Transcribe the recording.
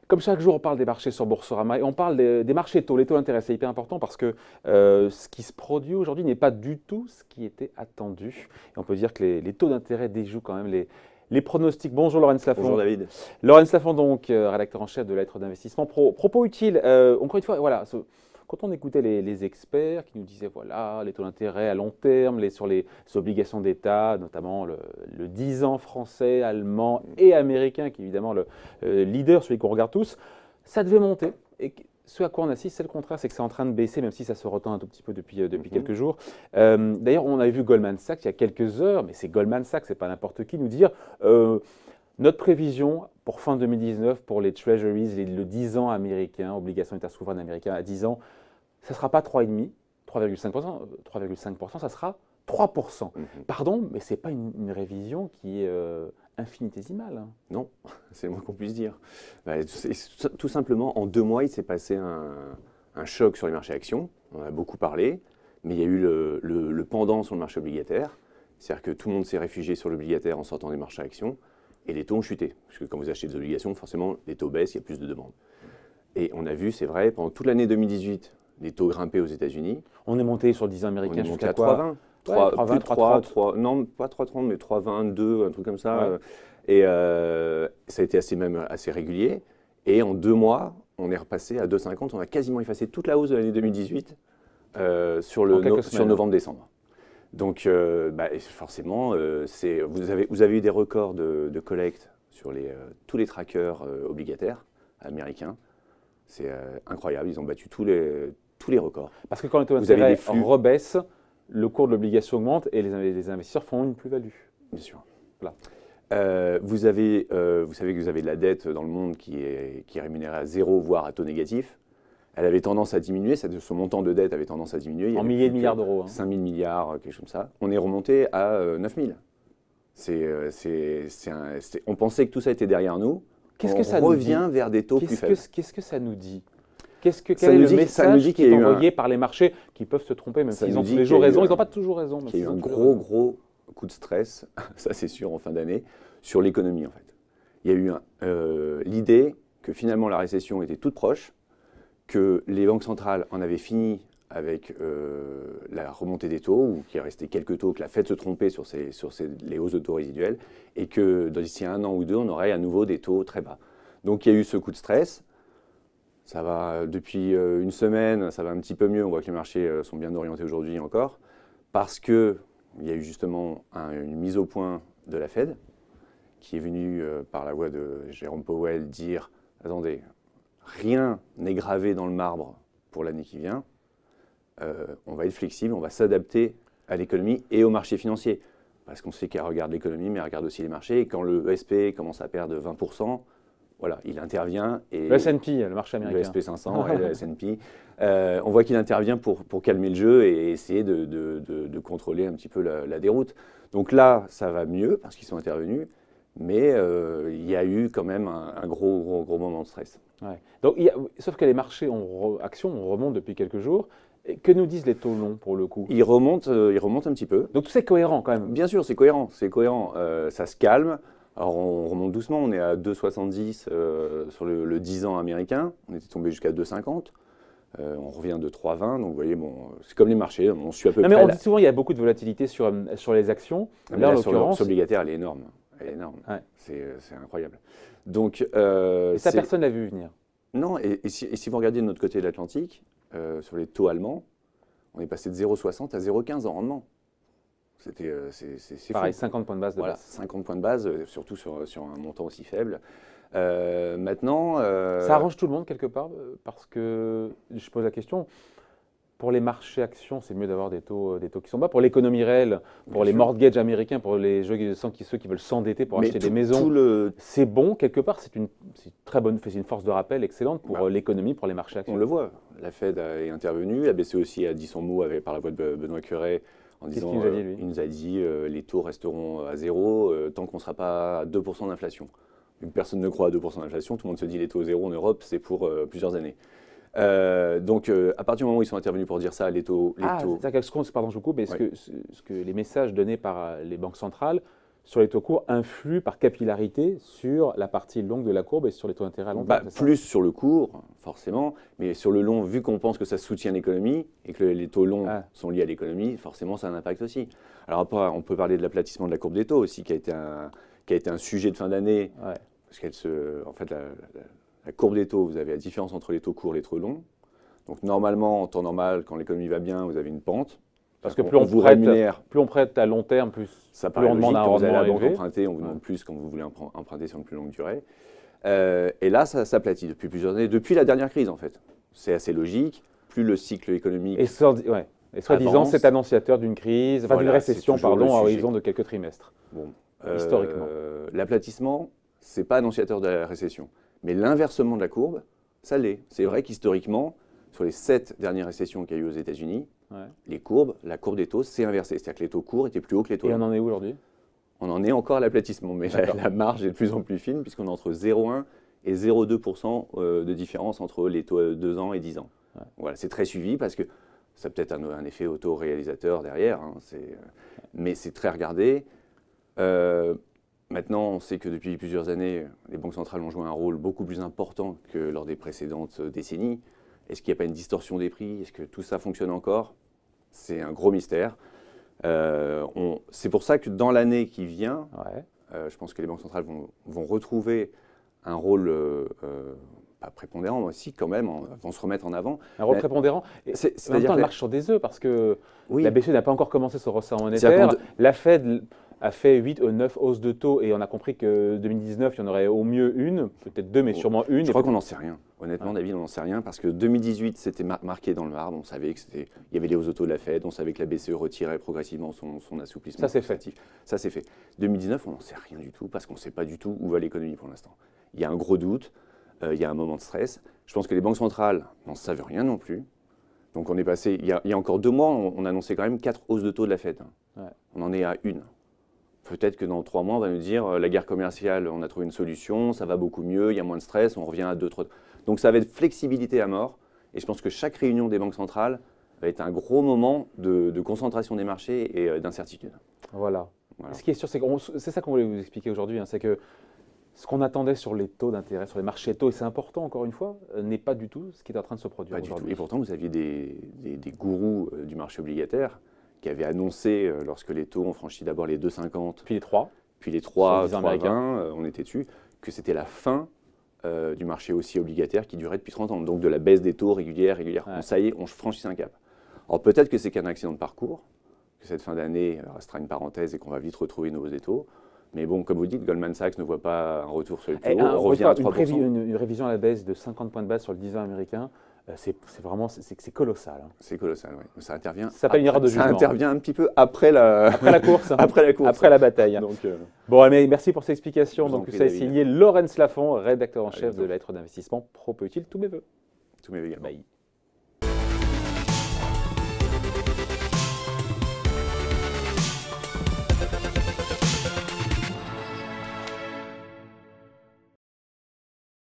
Comme chaque jour, on parle des marchés sur Boursorama et on parle des marchés taux. Les taux d'intérêt, c'est hyper important parce que ce qui se produit aujourd'hui n'est pas du tout ce qui était attendu. Et on peut dire que les taux d'intérêt déjouent quand même les pronostics. Bonjour Laurence Lafont. Bonjour David. Laurence Lafont, donc rédacteur en chef de Lettres d'investissement. Propos utiles, encore une fois, voilà. Quand on écoutait les experts qui nous disaient, voilà, les taux d'intérêt à long terme, sur les obligations d'État, notamment le 10 ans français, allemand et américain, qui est évidemment le leader, celui qu'on regarde tous, ça devait monter. Et ce à quoi on assiste, c'est le contraire, c'est que c'est en train de baisser, même si ça se retend un tout petit peu depuis quelques jours. D'ailleurs, on avait vu Goldman Sachs il y a quelques heures, mais c'est Goldman Sachs, c'est pas n'importe qui, nous dire notre prévision pour fin 2019 pour les treasuries, le 10 ans américain, obligations d'État souveraine américain à 10 ans, ça ne sera pas 3,5%, 3,5%, ça sera 3%. Pardon, mais ce n'est pas une révision qui est infinitésimale. Hein. Non, c'est le moins qu'on puisse dire. Tout simplement, en 2 mois, il s'est passé un choc sur les marchés actions. On en a beaucoup parlé, mais il y a eu le pendant sur le marché obligataire. C'est-à-dire que tout le monde s'est réfugié sur l'obligataire en sortant des marchés actions, et les taux ont chuté. Parce que quand vous achetez des obligations, forcément, les taux baissent, il y a plus de demandes. Et on a vu, c'est vrai, pendant toute l'année 2018, les taux grimpaient aux États-Unis. On est monté sur le 10 ans américain jusqu'à 3,20. 3,20, non, pas 3,30, mais 3,20, 2, un truc comme ça. Ouais. Et ça a été assez régulier. Et en 2 mois, on est repassé à 2,50. On a quasiment effacé toute la hausse de l'année 2018 sur novembre-décembre. Donc, forcément, vous avez eu des records de collecte sur tous les trackers obligataires américains. C'est incroyable, ils ont battu tous les records. Parce que quand les taux d'intérêt rebaissent, le cours de l'obligation augmente et les investisseurs font une plus-value. Bien sûr. Voilà. Vous savez que vous avez de la dette dans le monde qui est rémunérée à 0, voire à taux négatif. Elle avait tendance à diminuer, son montant de dette avait tendance à diminuer. En milliers de milliards d'euros. 5 000 milliards, quelque chose comme ça. On est remonté à 9 000. On pensait que tout ça était derrière nous. Qu'est-ce que ça revient vers des taux plus faibles. Qu'est-ce que ça nous dit? Quel est le message qui est envoyé par les marchés qui peuvent se tromper, même s'ils ont tous les jours raison? Ils n'ont pas toujours raison. Il y a eu un gros coup de stress, ça c'est sûr, en fin d'année, sur l'économie en fait. Il y a eu l'idée que finalement la récession était toute proche, que les banques centrales en avaient fini avec la remontée des taux, ou qu'il restait quelques taux, que la Fed se trompait sur les hausses de taux résiduelles, et que d'ici 1 an ou 2, on aurait à nouveau des taux très bas. Donc il y a eu ce coup de stress. Ça va, depuis une semaine, ça va un petit peu mieux. On voit que les marchés sont bien orientés aujourd'hui encore, parce qu'il y a eu justement une mise au point de la Fed, qui est venue par la voix de Jérôme Powell dire « Attendez, rien n'est gravé dans le marbre pour l'année qui vient. On va être flexible, on va s'adapter à l'économie et au marché financier. » Parce qu'on sait qu'elle regarde l'économie, mais elle regarde aussi les marchés. Et quand le SP commence à perdre 20%, voilà, il intervient. Et le S&P, le marché américain. Le SP 500 et le S&P. On voit qu'il intervient pour calmer le jeu et essayer de contrôler un petit peu la déroute. Donc là, ça va mieux parce qu'ils sont intervenus. Mais il y a eu quand même un gros moment de stress. Ouais. Donc, sauf que les marchés actions remontent depuis quelques jours. Et que nous disent les taux longs pour le coup? Ils remontent un petit peu. Donc tout c'est cohérent quand même. Bien sûr, c'est cohérent. Ça se calme. Alors on remonte doucement, on est à 2,70 sur le 10 ans américain. On était tombé jusqu'à 2,50. On revient de 3,20. Donc vous voyez, bon, c'est comme les marchés, on suit à peu près. Mais on dit souvent qu'il y a beaucoup de volatilité sur les actions. Là, en l'occurrence, l'obligataire, elle est énorme. Elle est énorme. Ouais. C'est incroyable. Donc, et ça, personne n'a vu venir. Non, et si vous regardez de notre côté de l'Atlantique, sur les taux allemands, on est passé de 0,60 à 0,15 en rendement. C'est pareil, fou. 50 points de base. Voilà, 50 points de base, surtout sur un montant aussi faible. Maintenant… Ça arrange tout le monde quelque part, parce que, je pose la question, pour les marchés actions, c'est mieux d'avoir des taux qui sont bas. Pour l'économie réelle, pour les mortgages américains, pour ceux qui veulent s'endetter pour acheter des maisons, c'est bon quelque part. C'est une force de rappel excellente pour l'économie, pour les marchés actions. On le voit. La Fed est intervenue, la BCE aussi a dit son mot par la voix de Benoît Cœuré en disant il nous a dit les taux resteront à 0 tant qu'on ne sera pas à 2% d'inflation. Personne ne croit à 2% d'inflation, tout le monde se dit les taux 0 en Europe, c'est pour plusieurs années. Donc, à partir du moment où ils sont intervenus pour dire ça, les taux. Pardon, je vous coupe, mais Ouais. ce que les messages donnés par les banques centrales sur les taux courts influent par capillarité sur la partie longue de la courbe et sur les taux d'intérêt à long terme, c'est ça? Plus sur le court, forcément, mais sur le long, vu qu'on pense que ça soutient l'économie et que les taux longs sont liés à l'économie, forcément, ça a un impact aussi. Alors après, on peut parler de l'aplatissement de la courbe des taux aussi, qui a été un sujet de fin d'année, parce en fait, la courbe des taux, vous avez la différence entre les taux courts et les taux longs. Donc normalement, en temps normal, quand l'économie va bien, vous avez une pente. Parce que plus on prête à long terme, plus on demande un rendement à la banque élevé. emprunter, on vous demande plus quand vous voulez emprunter sur une plus longue durée. Et là, ça s'aplatit depuis plusieurs années, depuis la dernière crise en fait. C'est assez logique. Plus le cycle économique Et soi-disant, c'est annonciateur d'une crise, d'une récession, à horizon de quelques trimestres. Bon, historiquement. L'aplatissement, c'est pas annonciateur de la récession. Mais l'inversement de la courbe, ça l'est. C'est vrai qu'historiquement, sur les 7 dernières récessions qu'il y a eu aux États-Unis, la courbe des taux s'est inversée. C'est-à-dire que les taux courts étaient plus hauts que les taux longs. Et on en est où aujourd'hui? On en est encore à l'aplatissement, mais la marge est de plus en plus fine, puisqu'on est entre 0,1 et 0,2% de différence entre les taux 2 ans et 10 ans. Voilà, c'est très suivi, parce que ça a peut-être un effet autoréalisateur derrière, hein, mais c'est très regardé. Maintenant, on sait que depuis plusieurs années, les banques centrales ont joué un rôle beaucoup plus important que lors des précédentes décennies. Est-ce qu'il n'y a pas une distorsion des prix? Est-ce que tout ça fonctionne encore? C'est un gros mystère. C'est pour ça que dans l'année qui vient, je pense que les banques centrales vont retrouver un rôle pas prépondérant, mais aussi quand même, vont se remettre en avant. Un rôle prépondérant. En même temps, elle marche sur des œufs, parce que la BCE n'a pas encore commencé son resserrement monétaire. La Fed a fait 8 ou 9 hausses de taux, et on a compris que 2019, il y en aurait au mieux une, peut-être deux, mais sûrement une. Je crois qu'on n'en sait rien. Honnêtement, David, on n'en sait rien, parce que 2018, c'était marqué dans le marbre. On savait qu'il y avait les hausses de taux de la Fed, on savait que la BCE retirait progressivement son assouplissement. Ça, c'est fait. Ça, c'est fait. 2019, on n'en sait rien du tout, parce qu'on ne sait pas du tout où va l'économie pour l'instant. Il y a un gros doute, il y a un moment de stress. Je pense que les banques centrales n'en savent rien non plus. Donc on est passé, il y a encore 2 mois, on annonçait quand même 4 hausses de taux de la Fed. On en est à 1. Peut-être que dans 3 mois, on va nous dire la guerre commerciale, on a trouvé une solution, ça va beaucoup mieux, il y a moins de stress, on revient à 2, 3. Donc ça va être flexibilité à mort. Et je pense que chaque réunion des banques centrales va être un gros moment de concentration des marchés et d'incertitude. Voilà. Ce qui est sûr, c'est ça qu'on voulait vous expliquer aujourd'hui, hein, c'est que ce qu'on attendait sur les taux d'intérêt, sur les marchés taux, et c'est important encore une fois, n'est pas du tout ce qui est en train de se produire aujourd'hui. Et pourtant, vous aviez des gourous du marché obligataire qui avaient annoncé, lorsque les taux ont franchi d'abord les 2,50, puis les 3, puis les 3,20, on était dessus, que c'était la fin du marché aussi obligataire qui durait depuis 30 ans, donc de la baisse des taux régulière. Bon, ça y est, on franchit un cap. Alors peut-être que c'est qu'un accident de parcours, que cette fin d'année restera une parenthèse et qu'on va vite retrouver une hausse des taux. Mais bon, comme vous dites, Goldman Sachs ne voit pas un retour sur les taux, on revient à 3%. Une révision à la baisse de 50 points de base sur le 10 ans américain, c'est colossal. Hein. C'est colossal, oui. Ça intervient. Ça s'appelle une erreur de jugement. Ça intervient un petit peu après la course. Après la bataille. Donc, bon, mais merci pour ces explications. Donc, ça a signé Laurence Lafont, rédacteur en chef de Lettres d'investissement. Propos utile, tous mes vœux. Tous mes vœux également. Bye.